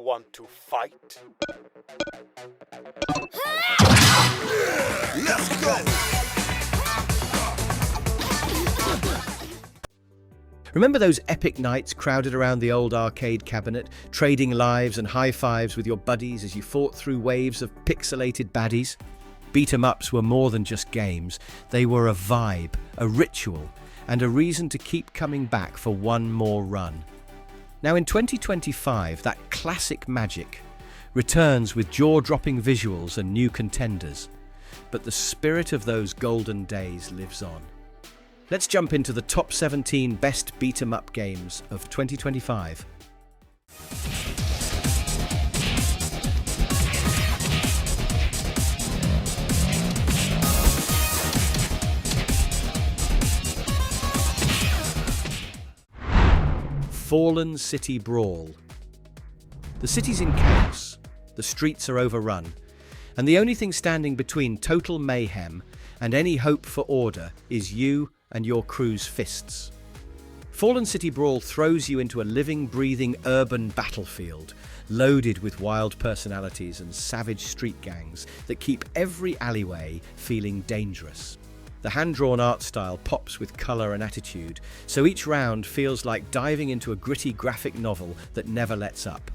want to fight? Let's go! Remember those epic nights crowded around the old arcade cabinet, trading lives and high fives with your buddies as you fought through waves of pixelated baddies? Beat-em-ups were more than just games. They were a vibe, a ritual, and a reason to keep coming back for one more run. Now in 2025, that classic magic returns with jaw-dropping visuals and new contenders. But the spirit of those golden days lives on. Let's jump into the top 17 best beat-em-up games of 2025. Fallen City Brawl. The city's in chaos, the streets are overrun, and the only thing standing between total mayhem and any hope for order is you and your crew's fists. Fallen City Brawl throws you into a living, breathing urban battlefield, loaded with wild personalities and savage street gangs that keep every alleyway feeling dangerous. The hand-drawn art style pops with colour and attitude, so each round feels like diving into a gritty graphic novel that never lets up.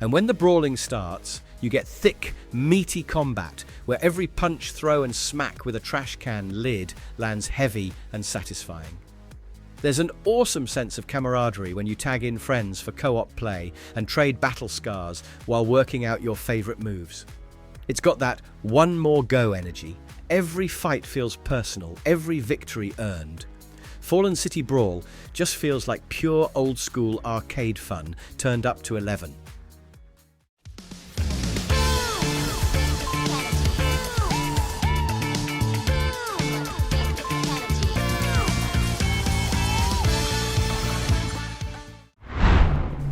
And when the brawling starts, you get thick, meaty combat where every punch, throw and smack with a trash can lid lands heavy and satisfying. There's an awesome sense of camaraderie when you tag in friends for co-op play and trade battle scars while working out your favourite moves. It's got that one more go energy. Every fight feels personal, every victory earned. Fallen City Brawl just feels like pure old-school arcade fun turned up to 11.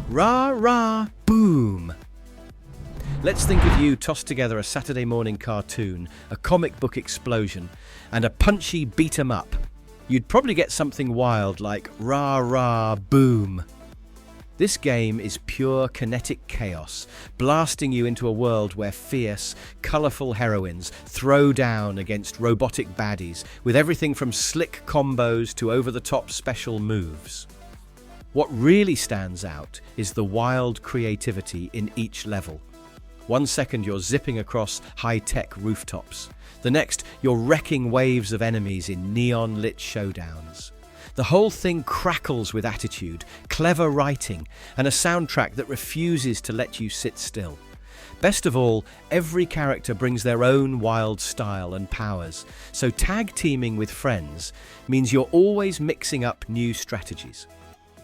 Rah, rah, boom! Let's think of you tossed together a Saturday morning cartoon, a comic book explosion, and a punchy beat-em-up. You'd probably get something wild like rah, rah, boom. This game is pure kinetic chaos, blasting you into a world where fierce, colourful heroines throw down against robotic baddies with everything from slick combos to over-the-top special moves. What really stands out is the wild creativity in each level. 1 second you're zipping across high-tech rooftops. The next, you're wrecking waves of enemies in neon-lit showdowns. The whole thing crackles with attitude, clever writing, and a soundtrack that refuses to let you sit still. Best of all, every character brings their own wild style and powers, so tag teaming with friends means you're always mixing up new strategies.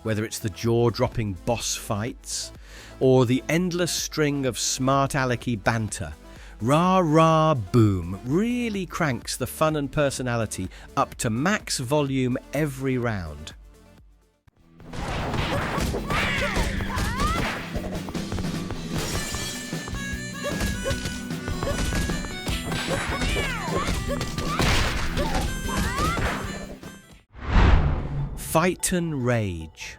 Whether it's the jaw-dropping boss fights or the endless string of smart alecky banter, Rah Rah Boom really cranks the fun and personality up to max volume every round. Fight and Rage.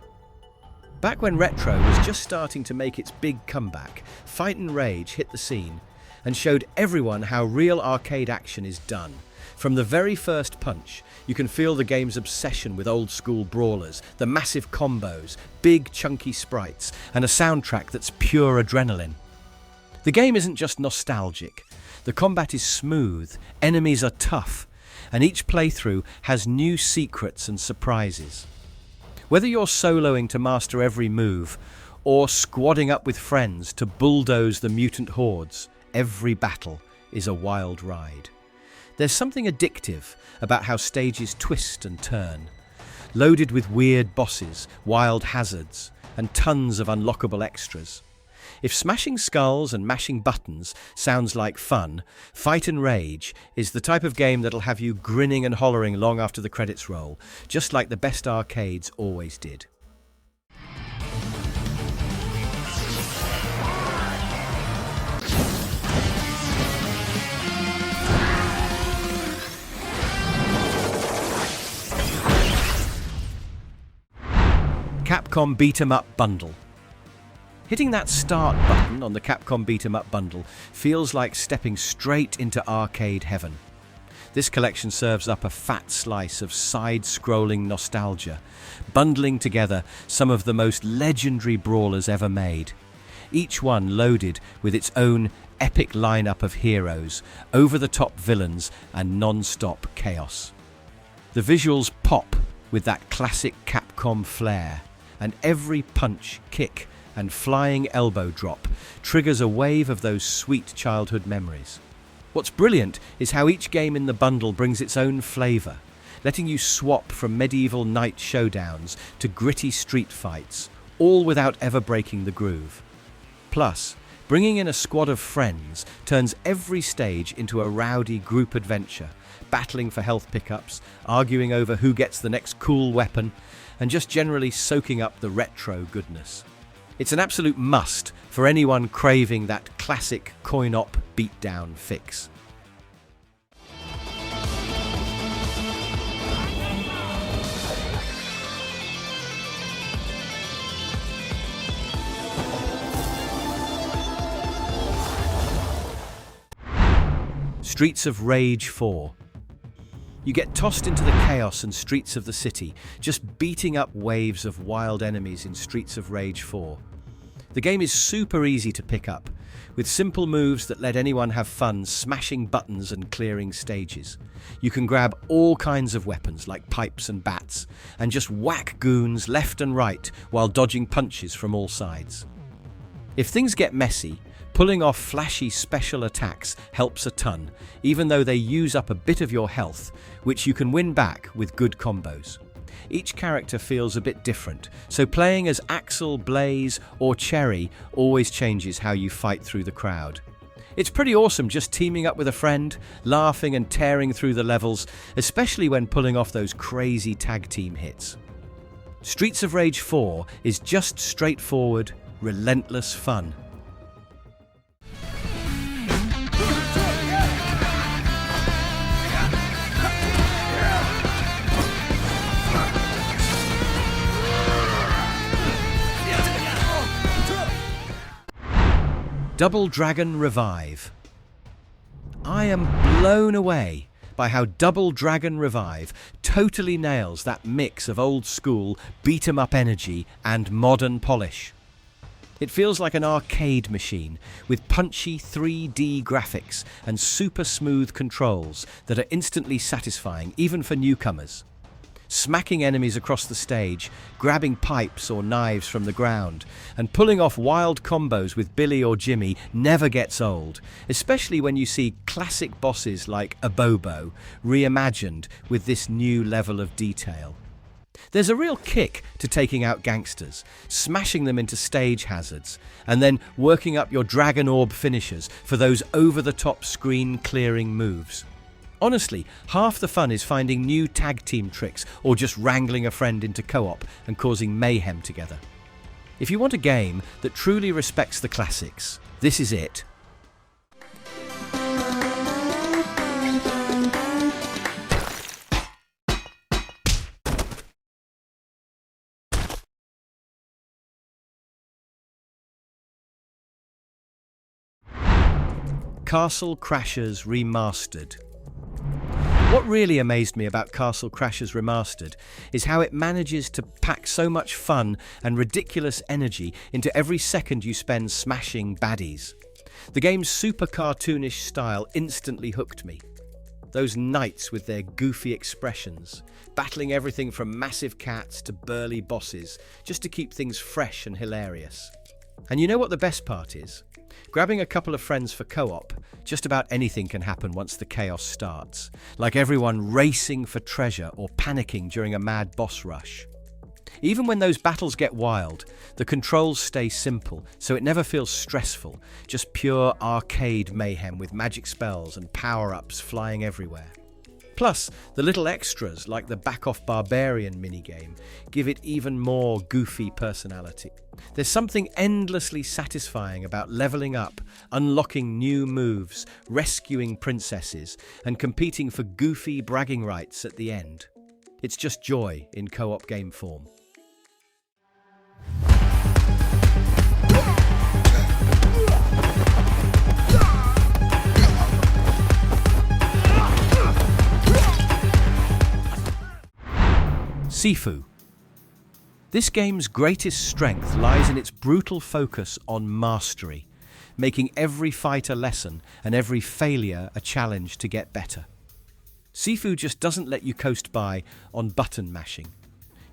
Back when retro was just starting to make its big comeback, Fight and Rage hit the scene and showed everyone how real arcade action is done. From the very first punch, you can feel the game's obsession with old-school brawlers, the massive combos, big chunky sprites, and a soundtrack that's pure adrenaline. The game isn't just nostalgic. The combat is smooth, enemies are tough, and each playthrough has new secrets and surprises. Whether you're soloing to master every move, or squadding up with friends to bulldoze the mutant hordes, every battle is a wild ride. There's something addictive about how stages twist and turn, loaded with weird bosses, wild hazards, and tons of unlockable extras. If smashing skulls and mashing buttons sounds like fun, Fight and Rage is the type of game that'll have you grinning and hollering long after the credits roll, just like the best arcades always did. Capcom Beat 'em Up Bundle. Hitting that start button on the Capcom Beat 'em Up bundle feels like stepping straight into arcade heaven. This collection serves up a fat slice of side-scrolling nostalgia, bundling together some of the most legendary brawlers ever made, each one loaded with its own epic lineup of heroes, over-the-top villains, and non-stop chaos. The visuals pop with that classic Capcom flair, and every punch, kick, and flying elbow drop triggers a wave of those sweet childhood memories. What's brilliant is how each game in the bundle brings its own flavour, letting you swap from medieval night showdowns to gritty street fights, all without ever breaking the groove. Plus, bringing in a squad of friends turns every stage into a rowdy group adventure, battling for health pickups, arguing over who gets the next cool weapon, and just generally soaking up the retro goodness. It's an absolute must for anyone craving that classic coin-op beatdown fix. Streets of Rage 4. You get tossed into the chaos and streets of the city, just beating up waves of wild enemies in Streets of Rage 4. The game is super easy to pick up, with simple moves that let anyone have fun smashing buttons and clearing stages. You can grab all kinds of weapons like pipes and bats, and just whack goons left and right while dodging punches from all sides. If things get messy, pulling off flashy special attacks helps a ton, even though they use up a bit of your health, which you can win back with good combos. Each character feels a bit different, so playing as Axel, Blaze, or Cherry always changes how you fight through the crowd. It's pretty awesome just teaming up with a friend, laughing and tearing through the levels, especially when pulling off those crazy tag team hits. Streets of Rage 4 is just straightforward, relentless fun. Double Dragon Revive. I am blown away by how Double Dragon Revive totally nails that mix of old school beat-em-up energy and modern polish. It feels like an arcade machine with punchy 3D graphics and super smooth controls that are instantly satisfying even for newcomers. Smacking enemies across the stage, grabbing pipes or knives from the ground, and pulling off wild combos with Billy or Jimmy never gets old, especially when you see classic bosses like Abobo reimagined with this new level of detail. There's a real kick to taking out gangsters, smashing them into stage hazards, and then working up your Dragon Orb finishers for those over-the-top screen-clearing moves. Honestly, half the fun is finding new tag team tricks or just wrangling a friend into co-op and causing mayhem together. If you want a game that truly respects the classics, this is it. Castle Crashers Remastered. What really amazed me about Castle Crashers Remastered is how it manages to pack so much fun and ridiculous energy into every second you spend smashing baddies. The game's super cartoonish style instantly hooked me. Those knights with their goofy expressions, battling everything from massive cats to burly bosses, just to keep things fresh and hilarious. And you know what the best part is? Grabbing a couple of friends for co-op, just about anything can happen once the chaos starts, like everyone racing for treasure or panicking during a mad boss rush. Even when those battles get wild, the controls stay simple, so it never feels stressful, just pure arcade mayhem with magic spells and power-ups flying everywhere. Plus, the little extras like the back-off barbarian minigame give it even more goofy personality. There's something endlessly satisfying about leveling up, unlocking new moves, rescuing princesses, and competing for goofy bragging rights at the end. It's just joy in co-op game form. Sifu. This game's greatest strength lies in its brutal focus on mastery, making every fight a lesson and every failure a challenge to get better. Sifu just doesn't let you coast by on button mashing.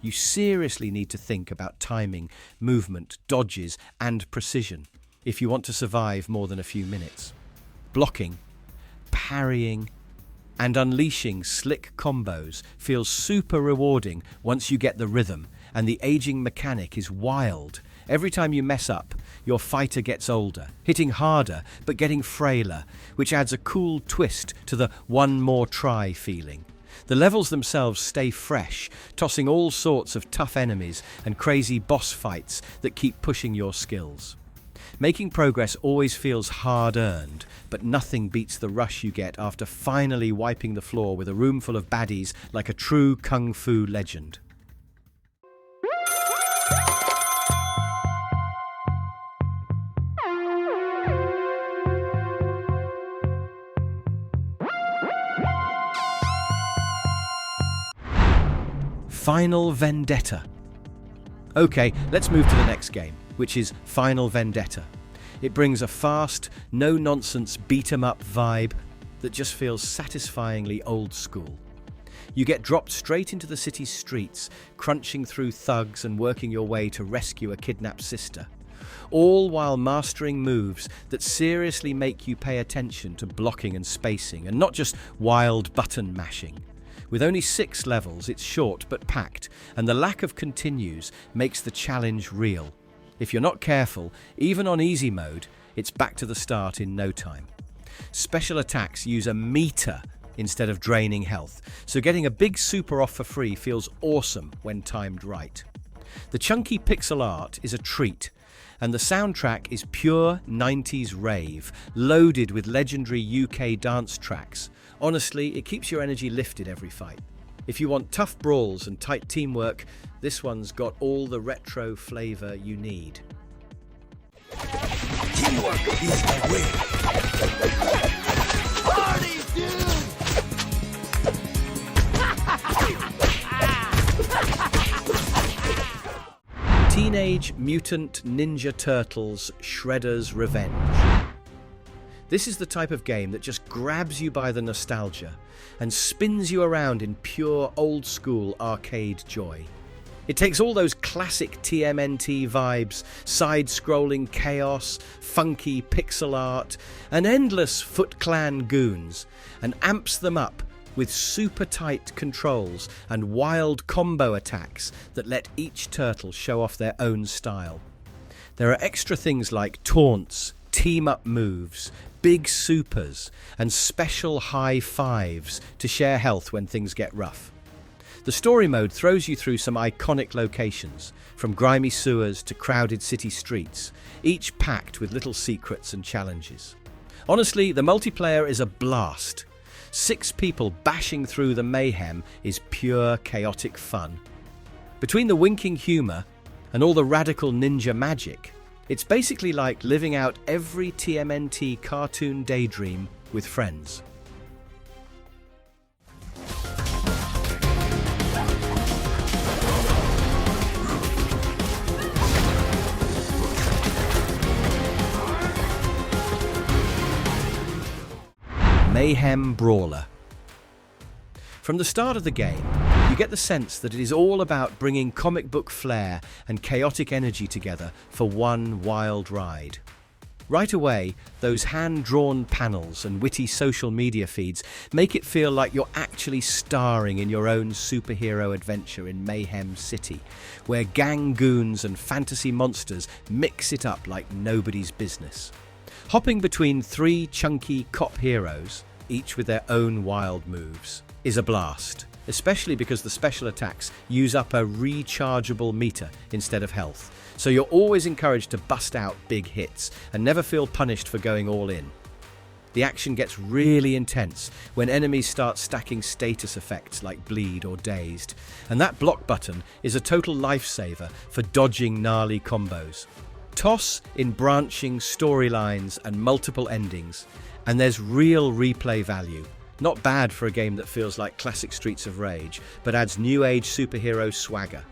You seriously need to think about timing, movement, dodges, and precision if you want to survive more than a few minutes. Blocking, parrying, and unleashing slick combos feels super rewarding once you get the rhythm, and the aging mechanic is wild. Every time you mess up, your fighter gets older, hitting harder but getting frailer, which adds a cool twist to the one more try feeling. The levels themselves stay fresh, tossing all sorts of tough enemies and crazy boss fights that keep pushing your skills. Making progress always feels hard-earned, but nothing beats the rush you get after finally wiping the floor with a room full of baddies like a true kung fu legend. Final Vendetta. Okay, let's move to the next game, which is Final Vendetta. It brings a fast, no-nonsense beat-em-up vibe that just feels satisfyingly old school. You get dropped straight into the city's streets, crunching through thugs and working your way to rescue a kidnapped sister, all while mastering moves that seriously make you pay attention to blocking and spacing, and not just wild button mashing. With only 6 levels, it's short but packed, and the lack of continues makes the challenge real. If you're not careful, even on easy mode, it's back to the start in no time. Special attacks use a meter instead of draining health, so getting a big super off for free feels awesome when timed right. The chunky pixel art is a treat, and the soundtrack is pure 90s rave, loaded with legendary UK dance tracks. Honestly, it keeps your energy lifted every fight. If you want tough brawls and tight teamwork, this one's got all the retro flavor you need. Teamwork is the way. Party, dude! Teenage Mutant Ninja Turtles Shredder's Revenge. This is the type of game that just grabs you by the nostalgia and spins you around in pure old-school arcade joy. It takes all those classic TMNT vibes, side-scrolling chaos, funky pixel art, and endless Foot Clan goons, and amps them up with super tight controls and wild combo attacks that let each turtle show off their own style. There are extra things like taunts, team-up moves, big supers, and special high fives to share health when things get rough. The story mode throws you through some iconic locations, from grimy sewers to crowded city streets, each packed with little secrets and challenges. Honestly, the multiplayer is a blast. 6 people bashing through the mayhem is pure chaotic fun. Between the winking humour and all the radical ninja magic, it's basically like living out every TMNT cartoon daydream with friends. Mayhem Brawler. From the start of the game, you get the sense that it is all about bringing comic book flair and chaotic energy together for one wild ride. Right away, those hand-drawn panels and witty social media feeds make it feel like you're actually starring in your own superhero adventure in Mayhem City, where gang goons and fantasy monsters mix it up like nobody's business. Hopping between 3 chunky cop heroes, each with their own wild moves, is a blast, especially because the special attacks use up a rechargeable meter instead of health, so you're always encouraged to bust out big hits and never feel punished for going all in. The action gets really intense when enemies start stacking status effects like bleed or dazed, and that block button is a total lifesaver for dodging gnarly combos. Toss in branching storylines and multiple endings, and there's real replay value. Not bad for a game that feels like classic Streets of Rage, but adds new age superhero swagger.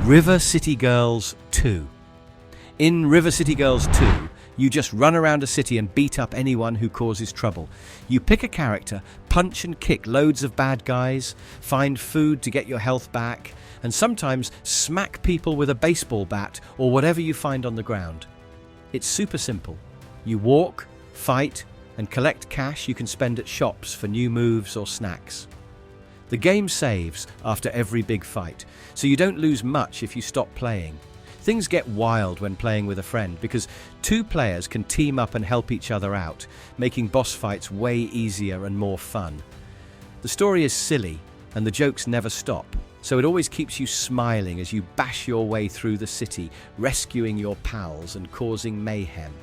River City Girls 2. In River City Girls 2, you just run around a city and beat up anyone who causes trouble. You pick a character, punch and kick loads of bad guys, find food to get your health back, and sometimes smack people with a baseball bat or whatever you find on the ground. It's super simple. You walk, fight, and collect cash you can spend at shops for new moves or snacks. The game saves after every big fight, so you don't lose much if you stop playing. Things get wild when playing with a friend because two players can team up and help each other out, making boss fights way easier and more fun. The story is silly and the jokes never stop, so it always keeps you smiling as you bash your way through the city, rescuing your pals and causing mayhem.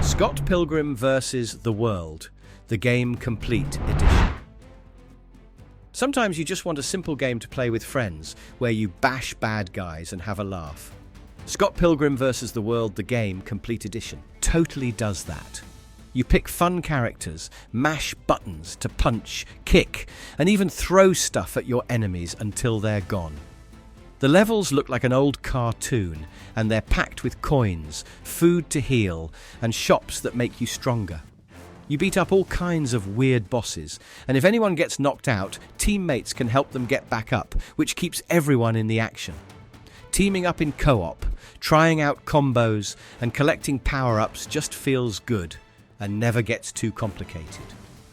Scott Pilgrim vs. The World, the Game Complete Edition. Sometimes you just want a simple game to play with friends, where you bash bad guys and have a laugh. Scott Pilgrim vs. The World, the Game Complete Edition totally does that. You pick fun characters, mash buttons to punch, kick, and even throw stuff at your enemies until they're gone. The levels look like an old cartoon, and they're packed with coins, food to heal, and shops that make you stronger. You beat up all kinds of weird bosses, and if anyone gets knocked out, teammates can help them get back up, which keeps everyone in the action. Teaming up in co-op, trying out combos, and collecting power-ups just feels good, and never gets too complicated.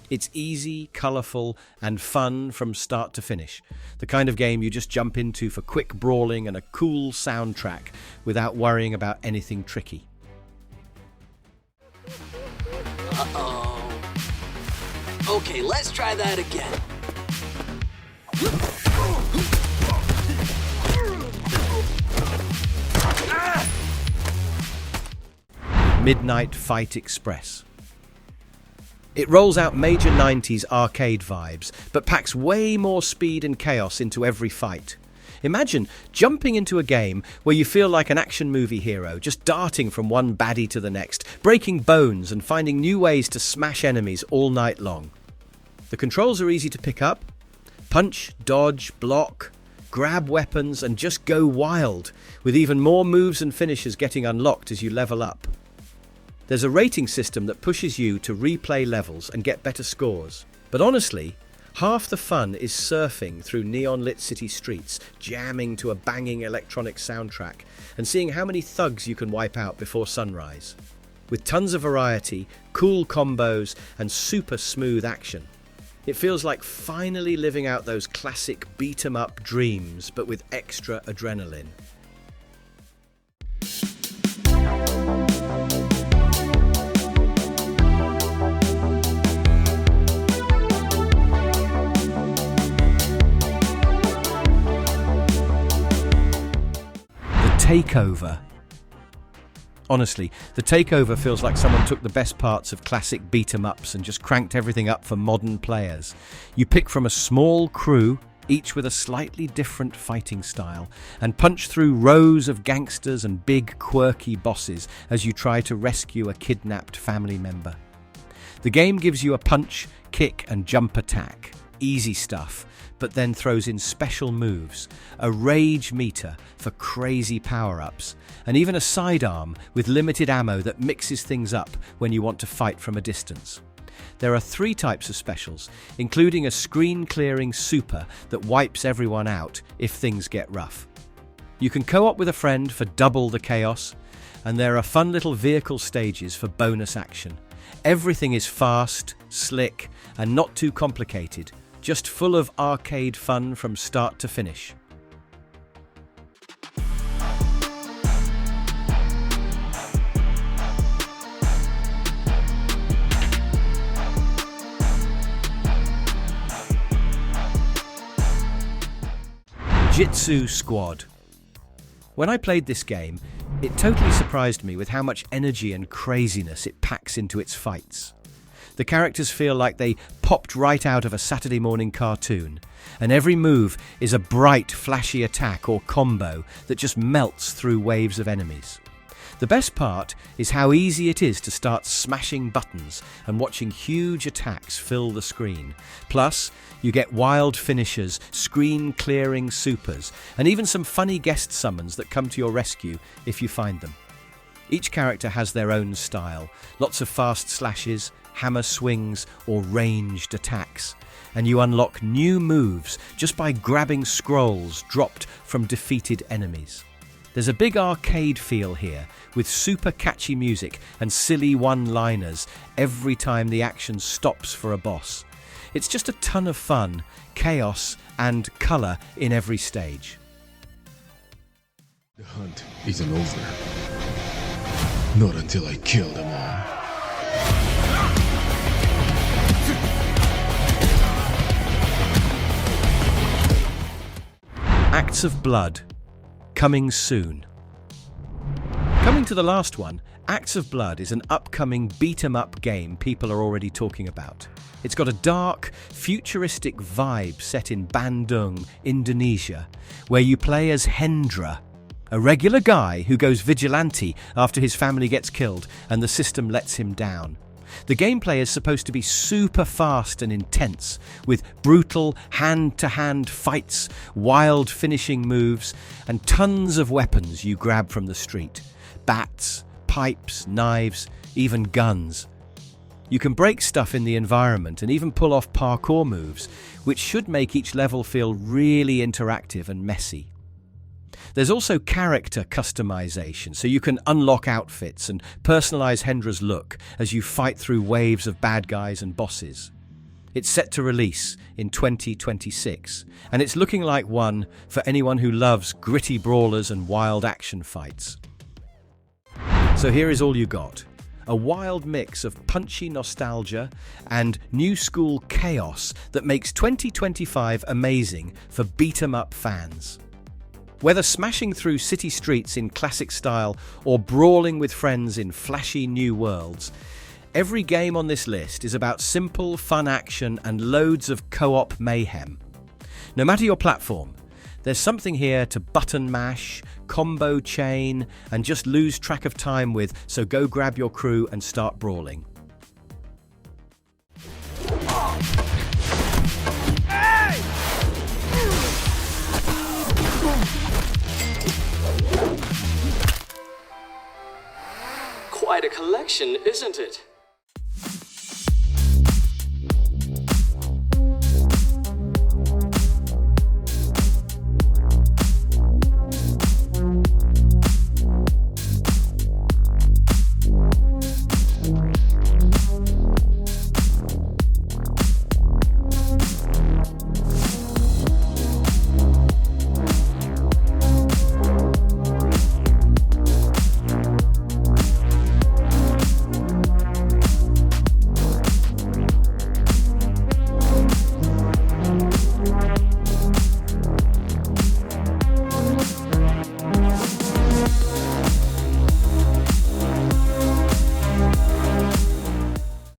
It's easy, colourful, and fun from start to finish. The kind of game you just jump into for quick brawling and a cool soundtrack without worrying about anything tricky. Uh-oh. Okay, let's try that again. Midnight Fight Express. It rolls out major 90s arcade vibes, but packs way more speed and chaos into every fight. Imagine jumping into a game where you feel like an action movie hero, just darting from one baddie to the next, breaking bones and finding new ways to smash enemies all night long. The controls are easy to pick up. Punch, dodge, block, grab weapons and just go wild, with even more moves and finishes getting unlocked as you level up. There's a rating system that pushes you to replay levels and get better scores. But honestly, half the fun is surfing through neon-lit city streets, jamming to a banging electronic soundtrack, and seeing how many thugs you can wipe out before sunrise. With tons of variety, cool combos, and super smooth action. It feels like finally living out those classic beat-em-up dreams, but with extra adrenaline. TakeOver. Honestly, the TakeOver feels like someone took the best parts of classic beat-em-ups and just cranked everything up for modern players. You pick from a small crew, each with a slightly different fighting style, and punch through rows of gangsters and big, quirky bosses as you try to rescue a kidnapped family member. The game gives you a punch, kick, and jump attack. Easy stuff, but then throws in special moves, a rage meter for crazy power-ups, and even a sidearm with limited ammo that mixes things up when you want to fight from a distance. There are 3 types of specials, including a screen-clearing super that wipes everyone out if things get rough. You can co-op with a friend for double the chaos, and there are fun little vehicle stages for bonus action. Everything is fast, slick, and not too complicated, just full of arcade fun from start to finish. Jitsu Squad. When I played this game, it totally surprised me with how much energy and craziness it packs into its fights. The characters feel like they popped right out of a Saturday morning cartoon, and every move is a bright, flashy attack or combo that just melts through waves of enemies. The best part is how easy it is to start smashing buttons and watching huge attacks fill the screen. Plus, you get wild finishers, screen-clearing supers, and even some funny guest summons that come to your rescue if you find them. Each character has their own style, lots of fast slashes, hammer swings, or ranged attacks, and you unlock new moves just by grabbing scrolls dropped from defeated enemies. There's a big arcade feel here, with super catchy music and silly one-liners every time the action stops for a boss. It's just a ton of fun, chaos, and colour in every stage. The hunt isn't over. Not until I kill them all. Acts of Blood, coming soon. Coming to the last one, Acts of Blood is an upcoming beat-em-up game people are already talking about. It's got a dark, futuristic vibe set in Bandung, Indonesia, where you play as Hendra, a regular guy who goes vigilante after his family gets killed and the system lets him down. The gameplay is supposed to be super fast and intense, with brutal hand-to-hand fights, wild finishing moves, and tons of weapons you grab from the street. Bats, pipes, knives, even guns. You can break stuff in the environment and even pull off parkour moves, which should make each level feel really interactive and messy. There's also character customization, so you can unlock outfits and personalize Hendra's look as you fight through waves of bad guys and bosses. It's set to release in 2026, and it's looking like one for anyone who loves gritty brawlers and wild action fights. So here is all you got. A wild mix of punchy nostalgia and new school chaos that makes 2025 amazing for beat-em-up fans. Whether smashing through city streets in classic style or brawling with friends in flashy new worlds, every game on this list is about simple, fun action and loads of co-op mayhem. No matter your platform, there's something here to button mash, combo chain, and just lose track of time with, so go grab your crew and start brawling. Quite a collection, isn't it?